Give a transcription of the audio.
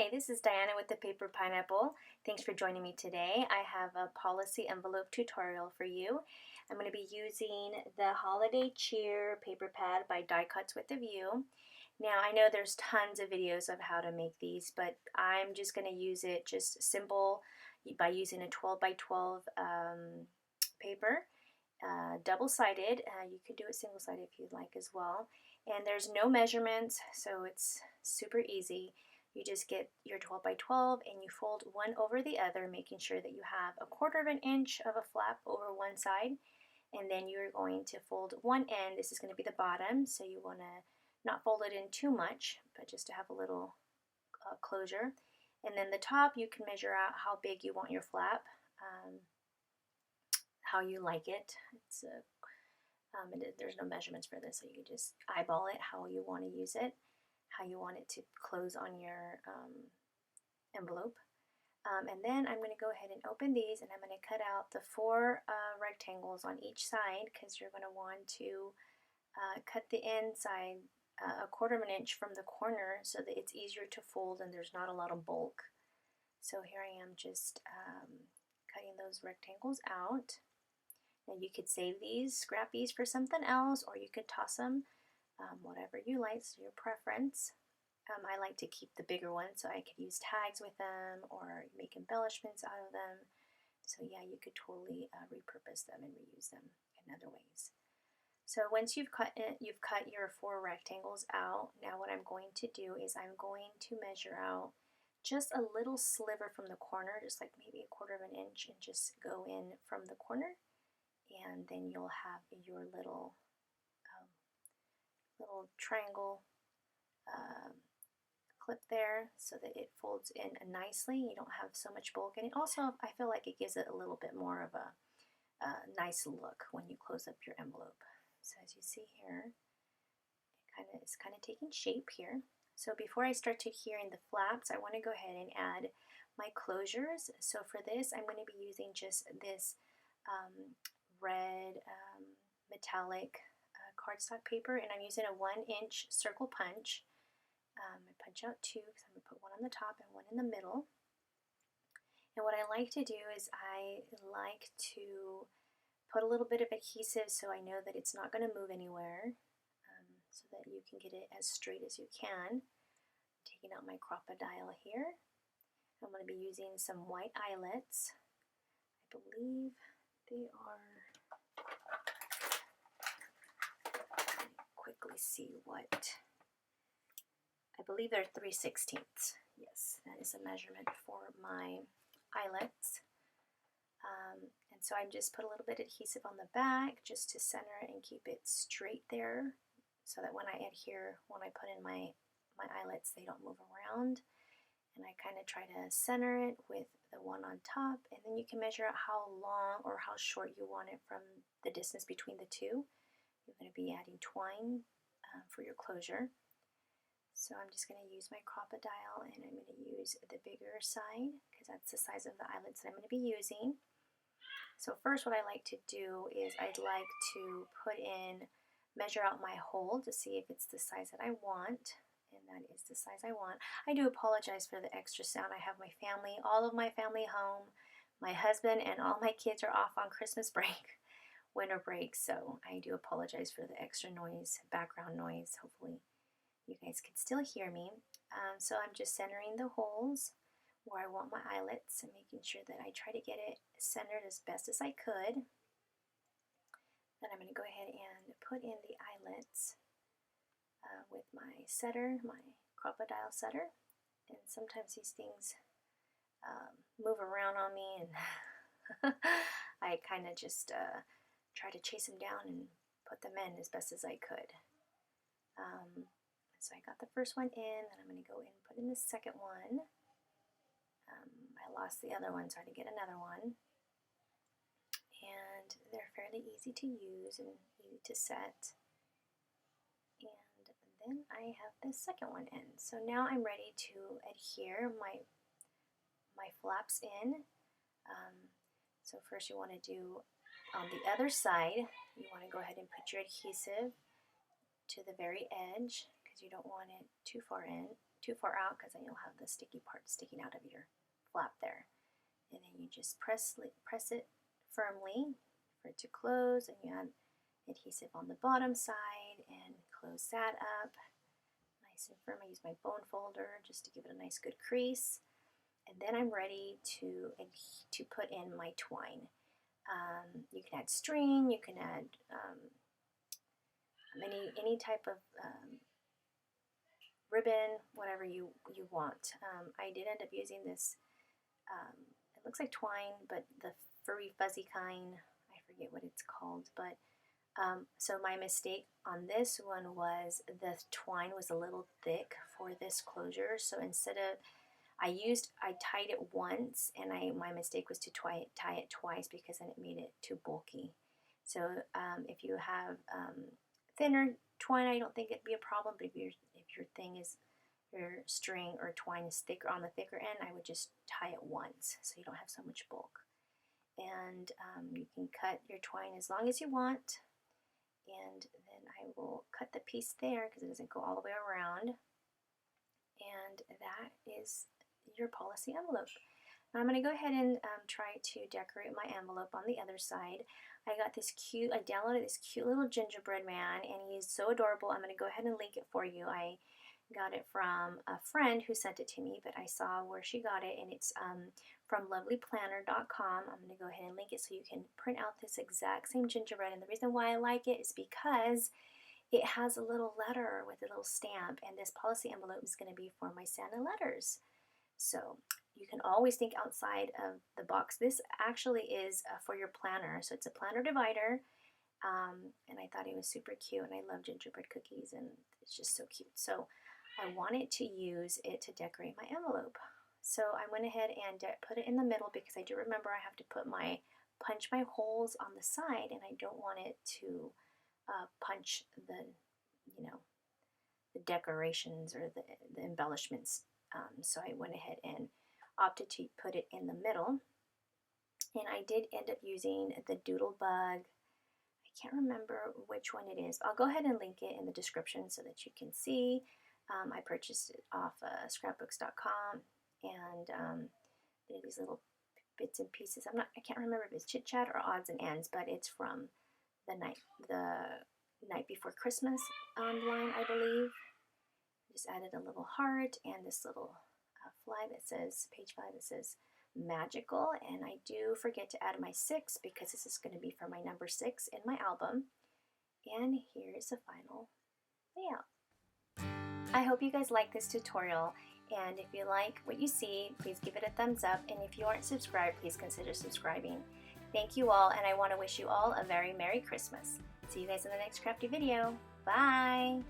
Hi, this is Diana with the Paper Pineapple. Thanks for joining me today. I have a policy envelope tutorial for you. I'm going to be using the Holiday Cheer paper pad by Die Cuts with a View. Now I know there's tons of videos of how to make these, but I'm just going to use it just simple by using a 12 by 12 paper, double-sided. You could do it single-sided if you'd like as well. And there's no measurements, so it's super easy. You just get your 12 by 12 and you fold one over the other, making sure that you have a 1/4 of an inch of a flap over one side. And then you're going to fold one end. This is going to be the bottom, so you want to not fold it in too much, but just to have a little closure. And then the top, you can measure out how big you want your flap, how you like it. There's no measurements for this, so you can just eyeball it how you want to use it, how you want it to close on your envelope. And then I'm going to go ahead and open these, and I'm going to cut out the 4 rectangles on each side, because you're going to want to cut the inside a 1/4 of an inch from the corner so that it's easier to fold and there's not a lot of bulk. So here I am just cutting those rectangles out. Now you could save these, scrap these for something else, or you could toss them, whatever you like, so your preference. I like to keep the bigger ones so I could use tags with them or make embellishments out of them. So yeah, you could totally repurpose them and reuse them in other ways. So once you've cut your 4 rectangles out, now what I'm going to do is I'm going to measure out just a little sliver from the corner, just like maybe a 1/4 of an inch, and just go in from the corner. And then you'll have your little triangle clip there so that it folds in nicely. You don't have so much bulk in it. Also, I feel like it gives it a little bit more of a nice look when you close up your envelope. So as you see here, it's kind of taking shape here. So before I start adhering the flaps, I want to go ahead and add my closures. So for this, I'm going to be using just this red metallic cardstock paper, and I'm using a 1-inch circle punch. I punch out 2 because I'm going to put one on the top and one in the middle. And what I like to do is I like to put a little bit of adhesive so I know that it's not going to move anywhere, so that you can get it as straight as you can. I'm taking out my crocodile here. I'm going to be using some white eyelets. I believe they are, quickly see what, I believe they're 3/16. Yes, that is a measurement for my eyelets. And so I just put a little bit of adhesive on the back just to center it and keep it straight there, so that when I adhere, when I put in my eyelets, they don't move around. And I kind of try to center it with the one on top, and then you can measure out how long or how short you want it from the distance between the two. You're going to be adding twine for your closure. So I'm just going to use my crocodile, and I'm going to use the bigger side because that's the size of the eyelets that I'm going to be using. So first, what I like to do is I'd like to measure out my hole to see if it's the size that I want. And that is the size I want. I do apologize for the extra sound. I have my family, all of my family home. My husband and all my kids are off on Christmas break, winter break, so I do apologize for the extra noise, background noise. Hopefully you guys can still hear me. So I'm just centering the holes where I want my eyelets and making sure that I try to get it centered as best as I could. Then I'm going to go ahead and put in the eyelets with my setter, my crocodile setter. And sometimes these things move around on me, and I kind of just try to chase them down and put them in as best as I could. So I got the first one in, then I'm going to go in and put in the second one. I lost the other one, so I had to get another one. And they're fairly easy to use and easy to set. And then I have the second one in. So now I'm ready to adhere my flaps in. So first you want to do on the other side, you want to go ahead and put your adhesive to the very edge because you don't want it too far in, too far out because then you'll have the sticky part sticking out of your flap there. And then you just press it firmly for it to close, and you add adhesive on the bottom side and close that up nice and firm. I use my bone folder just to give it a nice good crease, and then I'm ready to put in my twine. You can add string, you can add any type of ribbon, whatever you want. I did end up using this, it looks like twine, but the furry fuzzy kind, I forget what it's called, but so my mistake on this one was the twine was a little thick for this closure, so instead of, I tied it once, and my mistake was to tie it twice because then it made it too bulky. So if you have thinner twine, I don't think it'd be a problem, but if your thing is, your string or twine is thicker on the thicker end, I would just tie it once so you don't have so much bulk. And you can cut your twine as long as you want, and then I will cut the piece there because it doesn't go all the way around, and that is your policy envelope. Now I'm going to go ahead and try to decorate my envelope on the other side. I downloaded this cute little gingerbread man, and he's so adorable. I'm going to go ahead and link it for you. I got it from a friend who sent it to me, but I saw where she got it, and it's from lovelyplanner.com. I'm going to go ahead and link it so you can print out this exact same gingerbread, and the reason why I like it is because it has a little letter with a little stamp, and this policy envelope is going to be for my Santa letters. So you can always think outside of the box. This actually is for your planner, so it's a planner divider, and I thought it was super cute, and I love gingerbread cookies, and it's just so cute. So I wanted to use it to decorate my envelope. So I went ahead and put it in the middle because I do remember I have to punch my holes on the side, and I don't want it to punch the decorations or the embellishments. So I went ahead and opted to put it in the middle, and I did end up using the Doodlebug. I can't remember which one it is. I'll go ahead and link it in the description so that you can see. I purchased it off scrapbooks.com, and there are these little bits and pieces. I can't remember if it's Chit Chat or Odds and Ends, but it's from the night before Christmas line, I believe. Just added a little heart and this little fly that says, page 5, that says magical, and I do forget to add my 6 because this is going to be for my number 6 in my album. And here's the final layout. I hope you guys like this tutorial, and if you like what you see, please give it a thumbs up, and if you aren't subscribed, please consider subscribing. Thank you all, and I want to wish you all a very Merry Christmas. See you guys in the next crafty video. Bye!